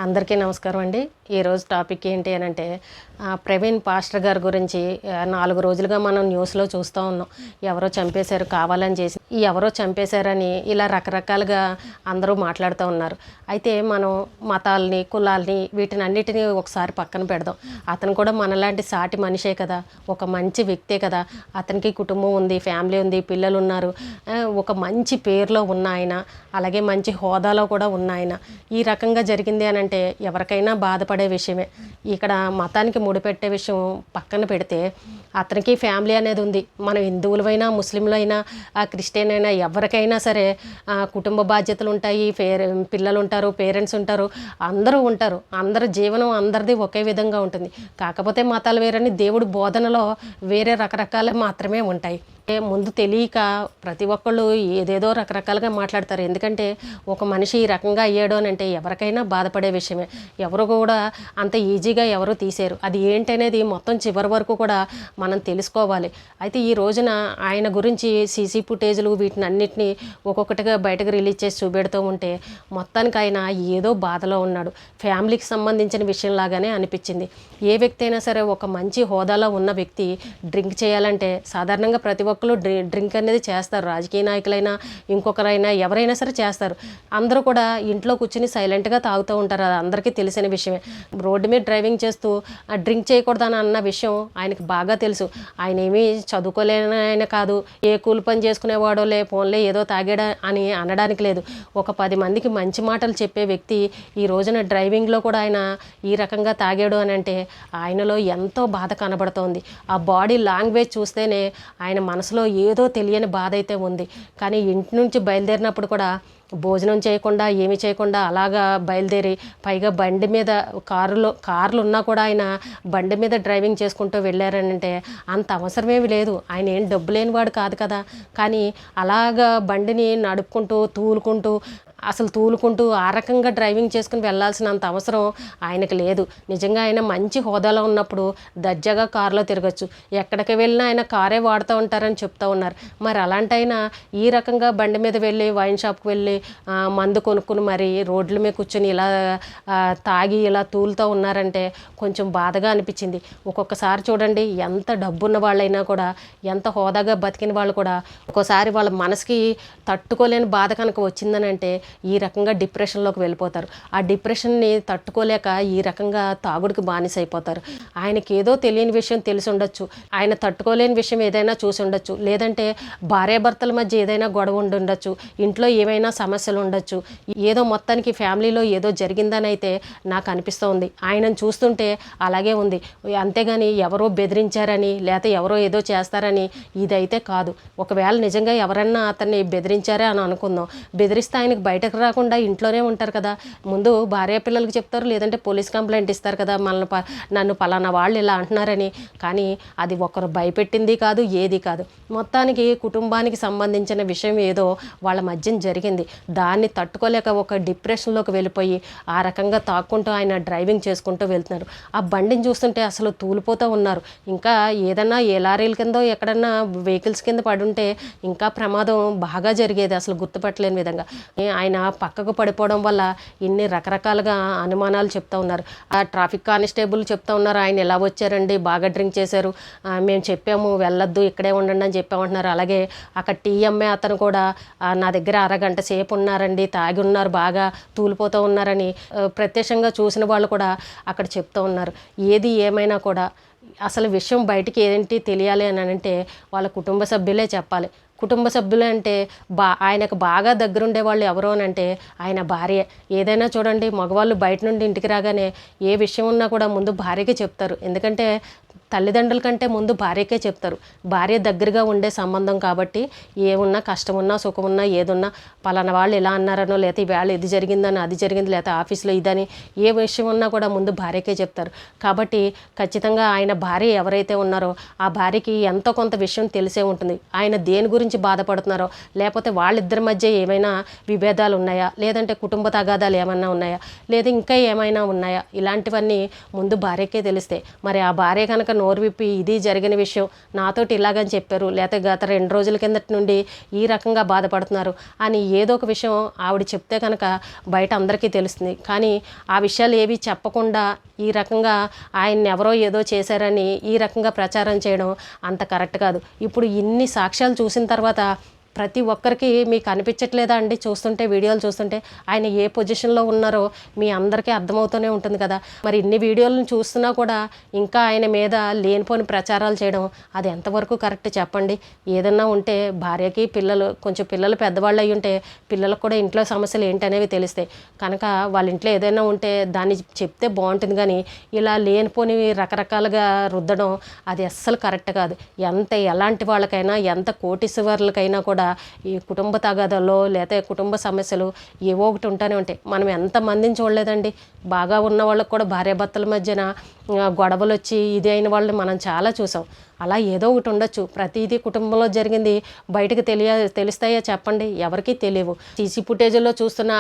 అందరికీ నమస్కారం అండి. ఈరోజు టాపిక్ ఏంటి అని అంటే ప్రవీణ్ పాస్టర్ గారి గురించి 4 రోజులుగా మనం న్యూస్లో చూస్తూ ఉన్నాం. ఎవరో చంపేశారు కావాలని చేసి, ఈ ఎవరో చంపేశారని ఇలా రకరకాలుగా అందరూ మాట్లాడుతూ ఉన్నారు. అయితే మనం మతాలని, కులాలని వీటిని అన్నిటినీ ఒకసారి పక్కన పెడదాం. అతను కూడా మనలాంటి సాటి మనిషే కదా, ఒక మంచి వ్యక్తే కదా. అతనికి కుటుంబం ఉంది, ఫ్యామిలీ ఉంది, పిల్లలు ఉన్నారు. ఒక మంచి పేరులో ఉన్న ఆయన, అలాగే మంచి హోదాలో కూడా ఉన్న ఆయన. ఈ రకంగా జరిగింది అని అంటే ఎవరికైనా బాధపడే విషయమే. ఇక్కడ మతానికి ముడిపెట్టే విషయం పక్కన పెడితే అతనికి ఫ్యామిలీ అనేది ఉంది. మనం హిందువులమైనా, ముస్లింలైనా, క్రిస్టియన్ అయినా ఎవరికైనా సరే కుటుంబ బాధ్యతలు ఉంటాయి, పిల్లలు ఉంటారు, పేరెంట్స్ ఉంటారు, అందరూ ఉంటారు. అందరి జీవనం అందరిది ఒకే విధంగా ఉంటుంది. కాకపోతే మతాలు వేరని దేవుడి బోధనలో వేరే రకరకాల మాత్రమే ఉంటాయి. ముందు తెలియక ప్రతి ఒక్కళ్ళు ఏదేదో రకరకాలుగా మాట్లాడతారు. ఎందుకంటే ఒక మనిషి ఈ రకంగా అయ్యాడు అని అంటే ఎవరికైనా బాధపడే విషయమే. ఎవరు కూడా అంత ఈజీగా ఎవరు తీసేరు. అది ఏంటనేది మొత్తం చివరి వరకు కూడా మనం తెలుసుకోవాలి. అయితే ఈ రోజున ఆయన గురించి సీసీ ఫుటేజ్లు వీటిని అన్నిటినీ ఒక్కొక్కటిగా బయటకు రిలీజ్ చేసి చూపెడుతూ ఉంటే మొత్తానికి ఆయన ఏదో బాధలో ఉన్నాడు. ఫ్యామిలీకి సంబంధించిన విషయంలాగానే అనిపించింది. ఏ వ్యక్తి అయినా సరే ఒక మంచి హోదాలో ఉన్న వ్యక్తి డ్రింక్ చేయాలంటే సాధారణంగా ప్రతి ఒక్కరు డ్రింక్ అనేది చేస్తారు. రాజకీయ నాయకులైనా, ఇంకొకరైనా, ఎవరైనా సరే చేస్తారు. అందరూ కూడా ఇంట్లో కూర్చుని సైలెంట్గా తాగుతూ ఉంటారు. అది అందరికీ తెలిసిన విషయమే. రోడ్డు మీద డ్రైవింగ్ చేస్తూ డ్రింక్ చేయకూడదని అన్న విషయం ఆయనకి బాగా తెలుసు. ఆయన ఏమీ చదువుకోలేని ఆయన కాదు, ఏ కూలి పని చేసుకునేవాడో ఫోన్లే ఏదో తాగాడా అని అనడానికి లేదు. ఒక 10 మందికి మంచి మాటలు చెప్పే వ్యక్తి ఈ రోజున డ్రైవింగ్లో కూడా ఆయన ఈ రకంగా తాగాడు అని అంటే ఆయనలో ఎంతో బాధ కనబడుతోంది. ఆ బాడీ లాంగ్వేజ్ చూస్తేనే ఆయన మనసులో ఏదో తెలియని బాధ అయితే ఉంది. కానీ ఇంటి నుంచి బయలుదేరినప్పుడు కూడా భోజనం చేయకుండా, ఏమి చేయకుండా అలాగా బయలుదేరి, పైగా బండి మీద కార్లు ఉన్నా కూడా ఆయన బండి మీద డ్రైవింగ్ చేసుకుంటూ వెళ్ళారనంటే అంత అవసరమేమి లేదు. ఆయన ఏం డబ్బు లేనివాడు కాదు కదా. కానీ అలాగా బండిని నడుపుకుంటూ తూలుకుంటూ ఆ రకంగా డ్రైవింగ్ చేసుకుని వెళ్ళాల్సినంత అవసరం ఆయనకు లేదు. నిజంగా ఆయన మంచి హోదాలో ఉన్నప్పుడు దర్జాగా కారులో తిరగచ్చు. ఎక్కడికి వెళ్ళినా ఆయన కారే వాడుతూ ఉంటారని చెప్తూ ఉన్నారు. మరి అలాంటి ఆయన ఈ రకంగా బండి మీద వెళ్ళి వైన్ షాప్కి వెళ్ళి మందు కొనుక్కుని మరి రోడ్ల మీద కూర్చొని ఇలా తాగి ఇలా తూలుతూ ఉన్నారంటే కొంచెం బాధగా అనిపించింది. ఒక్కొక్కసారి చూడండి, ఎంత డబ్బున్న వాళ్ళైనా కూడా, ఎంత హోదాగా బతికిన వాళ్ళు కూడా ఒక్కోసారి వాళ్ళ మనసుకి తట్టుకోలేని బాధ కనుక వచ్చిందని అంటే ఈ రకంగా డిప్రెషన్లోకి వెళ్ళిపోతారు. ఆ డిప్రెషన్ని తట్టుకోలేక ఈ రకంగా తాగుడికి బానిస అయిపోతారు. ఆయనకి ఏదో తెలియని విషయం తెలిసి ఉండొచ్చు, ఆయన తట్టుకోలేని విషయం ఏదైనా చూసి ఉండొచ్చు, లేదంటే భార్యాభర్తల మధ్య ఏదైనా గొడవ ఉండొచ్చు, ఇంట్లో ఏమైనా సమస్యలు ఉండొచ్చు. ఏదో మొత్తానికి ఫ్యామిలీలో ఏదో జరిగిందని అయితే నాకు అనిపిస్తోంది. ఆయనను చూస్తుంటే అలాగే ఉంది. అంతేగాని ఎవరో బెదిరించారని, లేకపోతే ఎవరో ఏదో చేస్తారని ఇదైతే కాదు. ఒకవేళ నిజంగా ఎవరన్నా అతన్ని బెదిరించారే అని అనుకుందాం. బెదిరిస్తే ఆయనకు బయటకు రాకుండా ఇంట్లోనే ఉంటారు కదా. ముందు భార్య పిల్లలకి చెప్తారు, లేదంటే పోలీస్ కంప్లైంట్ ఇస్తారు కదా, నన్ను పలానా వాళ్ళు ఇలా అంటున్నారని. కానీ అది ఒకరు భయపెట్టింది కాదు, ఏది కాదు. మొత్తానికి కుటుంబానికి సంబంధించిన విషయం ఏదో వాళ్ళ మధ్యన జరిగింది. దాన్ని తట్టుకోలేక ఒక డిప్రెషన్లోకి వెళ్ళిపోయి ఆ రకంగా తాక్కుంటూ ఆయన డ్రైవింగ్ చేసుకుంటూ వెళ్తున్నారు. ఆ బండిని చూస్తుంటే అసలు తూలిపోతూ ఉన్నారు. ఇంకా ఏదన్నా ఏ లారీల కిందో ఎక్కడన్నా వెహికల్స్ కింద పడుంటే ఇంకా ప్రమాదం బాగా జరిగేది, అసలు గుర్తుపట్టలేని విధంగా. ఆయన పక్కకు పడిపోవడం వల్ల ఇన్ని రకరకాలుగా అనుమానాలు చెప్తూ ఉన్నారు. ఆ ట్రాఫిక్ కానిస్టేబుల్ చెప్తూ ఉన్నారు, ఆయన ఎలా వచ్చారండి, బాగా డ్రింక్ చేశారు, మేము చెప్పాము వెళ్ళొద్దు, ఇక్కడే ఉండండి అని చెప్పామంటున్నారు. అలాగే అక్కడ టీ అమ్మే అతను కూడా నా దగ్గర అరగంట సేపు ఉన్నారండి, తాగి ఉన్నారు, బాగా తూలిపోతూ ఉన్నారని ప్రత్యక్షంగా చూసిన వాళ్ళు కూడా అక్కడ చెప్తూ ఉన్నారు. ఏది ఏమైనా కూడా అసలు విషయం బయటికి ఏంటి తెలియాలి అని అంటే వాళ్ళ కుటుంబ సభ్యులే చెప్పాలి. కుటుంబ సభ్యులు అంటే ఆయనకు బాగా దగ్గరుండే వాళ్ళు ఎవరు అని అంటే ఆయన భార్య. ఏదైనా చూడండి, మగవాళ్ళు బయట నుండి ఇంటికి రాగానే ఏ విషయం ఉన్నా కూడా ముందు భార్యకి చెప్తారు. ఎందుకంటే తల్లిదండ్రుల కంటే ముందు భార్యకే చెప్తారు. భార్య దగ్గరగా ఉండే సంబంధం కాబట్టి ఏమున్నా, కష్టమున్నా, సుఖమున్నా, ఏదున్నా పలానా వాళ్ళు ఇలా అన్నారనో, లేకపోతే ఈవేళ ఇది జరిగిందని, అది జరిగింది, లేకపోతే ఆఫీస్లో ఇదని ఏ విషయం ఉన్నా కూడా ముందు భార్యకే చెప్తారు. కాబట్టి ఖచ్చితంగా ఆయన భార్య ఎవరైతే ఉన్నారో ఆ భార్యకి ఎంతో కొంత విషయం తెలిసే ఉంటుంది. ఆయన దేని గురించి బాధపడుతున్నారో, లేకపోతే వాళ్ళిద్దరి మధ్య ఏమైనా విభేదాలు ఉన్నాయా, లేదంటే కుటుంబ తగాదాలు ఏమన్నా ఉన్నాయా, లేదా ఇంకా ఏమైనా ఉన్నాయా, ఇలాంటివన్నీ ముందు భార్యకే తెలిస్తే మరి ఆ భార్య కనుక నోరు విప్పి ఇది జరిగిన విషయం నాతోటి ఇలాగని చెప్పారు, లేకపోతే గత 2 రోజుల కిందటి నుండి ఈ రకంగా బాధపడుతున్నారు అని ఏదో ఒక విషయం ఆవిడ చెప్తే కనుక బయట అందరికీ తెలుస్తుంది. కానీ ఆ విషయాలు ఏవి చెప్పకుండా ఈ రకంగా ఆయన్ని ఎవరో ఏదో చేశారని ఈ రకంగా ప్రచారం చేయడం అంత కరెక్ట్ కాదు. ఇప్పుడు ఇన్ని సాక్ష్యాలు చూసిన తర్వాత ప్రతి ఒక్కరికి మీకు అనిపించట్లేదా అండి? చూస్తుంటే వీడియోలు చూస్తుంటే ఆయన ఏ పొజిషన్లో ఉన్నారో మీ అందరికీ అర్థమవుతూనే ఉంటుంది కదా. మరి ఇన్ని వీడియోలను చూస్తున్నా కూడా ఇంకా ఆయన మీద లేనిపోని ప్రచారాలు చేయడం అది ఎంతవరకు కరెక్ట్ చెప్పండి. ఏదన్నా ఉంటే భార్యకి కొంచెం పిల్లలు పెద్దవాళ్ళు అయ్యి ఉంటే పిల్లలకు కూడా ఇంట్లో సమస్యలు ఏంటనేవి తెలుస్తాయి కనుక వాళ్ళ ఇంట్లో ఏదైనా ఉంటే దాన్ని చెప్తే బాగుంటుంది. కానీ ఇలా లేనిపోనివి రకరకాలుగా రుద్దడం అది అస్సలు కరెక్ట్ కాదు. ఎలాంటి వాళ్ళకైనా ఎంత కోటీశ్వర్లకైనా కూడా ఈ కుటుంబ తగాదాల్లో లేకపోతే కుటుంబ సమస్యలు ఏవో ఒకటి ఉంటానే ఉంటాయి. మనం ఎంతమందిని చూడలేదండి. బాగా ఉన్న వాళ్ళకు కూడా భార్యాభర్తల మధ్యన గొడవలు వచ్చి ఇది అయిన వాళ్ళని మనం చాలా చూసాం. అలా ఏదో ఒకటి ఉండొచ్చు. ప్రతిదీ కుటుంబంలో జరిగింది బయటకు తెలుస్తాయో చెప్పండి? ఎవరికీ తెలియవు. సీసీ ఫుటేజ్లో చూస్తున్న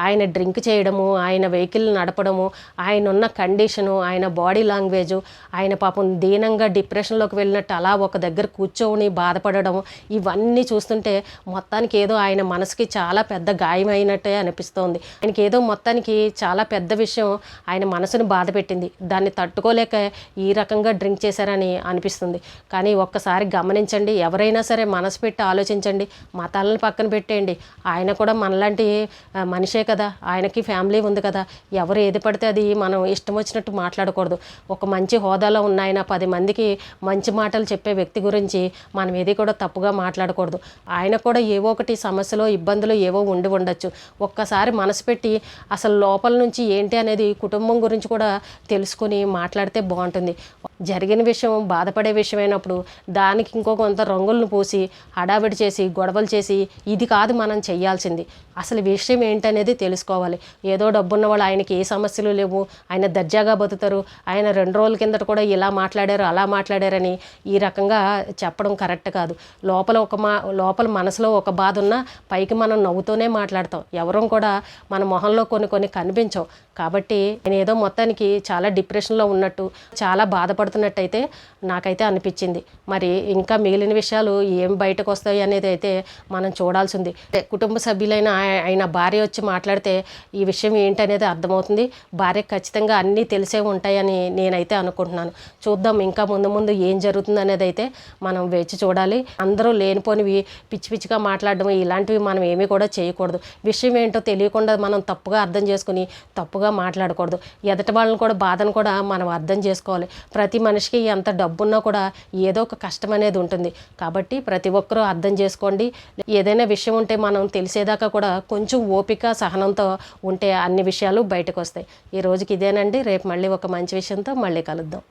ఆయన డ్రింక్ చేయడము, ఆయన వెహికల్ నడపడము, ఆయన ఉన్న కండిషను, ఆయన బాడీ లాంగ్వేజు, ఆయన పాపం దీనంగా డిప్రెషన్లోకి వెళ్ళినట్టు అలా ఒక దగ్గర కూర్చొని బాధపడడం, ఇవన్నీ చూస్తుంటే మొత్తానికి ఏదో ఆయన మనసుకి చాలా పెద్ద గాయమైనట్టే అనిపిస్తోంది. ఆయనకి ఏదో మొత్తానికి చాలా పెద్ద విషయం ఆయన మనసును బాధ పెట్టింది. దాన్ని తట్టుకోలేక ఈ రకంగా డ్రింక్ చేశారని అనిపిస్తుంది. కానీ ఒక్కసారి గమనించండి, ఎవరైనా సరే మనసు పెట్టి ఆలోచించండి. మతాలను పక్కన పెట్టేయండి. ఆయన కూడా మనలాంటి మనిషే కదా, ఆయనకి ఫ్యామిలీ ఉంది కదా. ఎవరు ఏది పడితే అది మనం ఇష్టం వచ్చినట్టు మాట్లాడకూడదు. ఒక మంచి హోదాలో ఉన్న ఆయన 10 మందికి మంచి మాటలు చెప్పే వ్యక్తి గురించి మనం ఏది కూడా తప్పుగా మాట్లాడకూడదు. ఆయన కూడా ఏవో ఒకటి సమస్యలు ఇబ్బందులు ఏవో ఉండొచ్చు. ఒక్కసారి మనసు పెట్టి అసలు లోపల నుంచి ఏంటి అనేది కుటుంబం గురించి కూడా తెలుసుకుని మాట్లాడితే బాగుంటుంది. జరిగిన విషయం బాధపడే విషయం అయినప్పుడు దానికి కొంత రంగులను పూసి హడావిడి చేసి గొడవలు చేసి ఇది కాదు మనం చేయాల్సింది. అసలు విషయం ఏంటనేది తెలుసుకోవాలి. ఏదో డబ్బున్న వాళ్ళు ఆయనకి ఏ సమస్యలు లేవు, ఆయన దర్జాగా బతుకుతారు, ఆయన 2 రోజుల కిందట కూడా ఇలా మాట్లాడారు అలా మాట్లాడారని ఈ రకంగా చెప్పడం కరెక్ట్ కాదు. లోపల మనసులో ఒక బాధ ఉన్నా పైకి మనం నవ్వుతూనే మాట్లాడతాం. ఎవరం కూడా మన మొహంలో కొన్ని కనిపించవు. కాబట్టి నేను ఏదో మొత్తానికి చాలా డిప్రెషన్లో ఉన్నట్టు చాలా బాధపడుతున్నట్టయితే నాకైతే అనిపించింది. మరి ఇంకా మిగిలిన విషయాలు ఏం బయటకు వస్తాయి అనేది అయితే మనం చూడాల్సింది. కుటుంబ సభ్యులైన ఆయన భార్య వచ్చి మాట్లాడితే ఈ విషయం ఏంటనేది అర్థమవుతుంది. భార్యకు ఖచ్చితంగా అన్నీ తెలిసే ఉంటాయని నేనైతే అనుకుంటున్నాను. చూద్దాం ఇంకా ముందు ఏం జరుగుతుంది అనేది అయితే మనం వేచి చూడాలి. అందరూ లేనిపోనివి పిచ్చిగా మాట్లాడడం ఇలాంటివి మనం ఏమీ కూడా చేయకూడదు. విషయం ఏంటో తెలియకుండా మనం తప్పుగా అర్థం చేసుకుని తప్పుగా మాట్లాడకూడదు. ఎదటి వాళ్ళని కూడా బాధను కూడా మనం అర్థం చేసుకోవాలి. ప్రతి మనిషికి ఎంత డబ్బున్నా కూడా ఏదో ఒక కష్టం అనేది ఉంటుంది. కాబట్టి ప్రతి ఒక్కరూ అర్థం చేసుకోండి. ఏదైనా విషయం ఉంటే మనం తెలిసేదాకా కూడా కొంచెం ఓపిక సహనంతో ఉంటే అన్ని విషయాలు బయటకు వస్తాయి. ఈ రోజుకి ఇదేనండి. రేపు మళ్ళీ ఒక మంచి విషయంతో మళ్ళీ కలుద్దాం.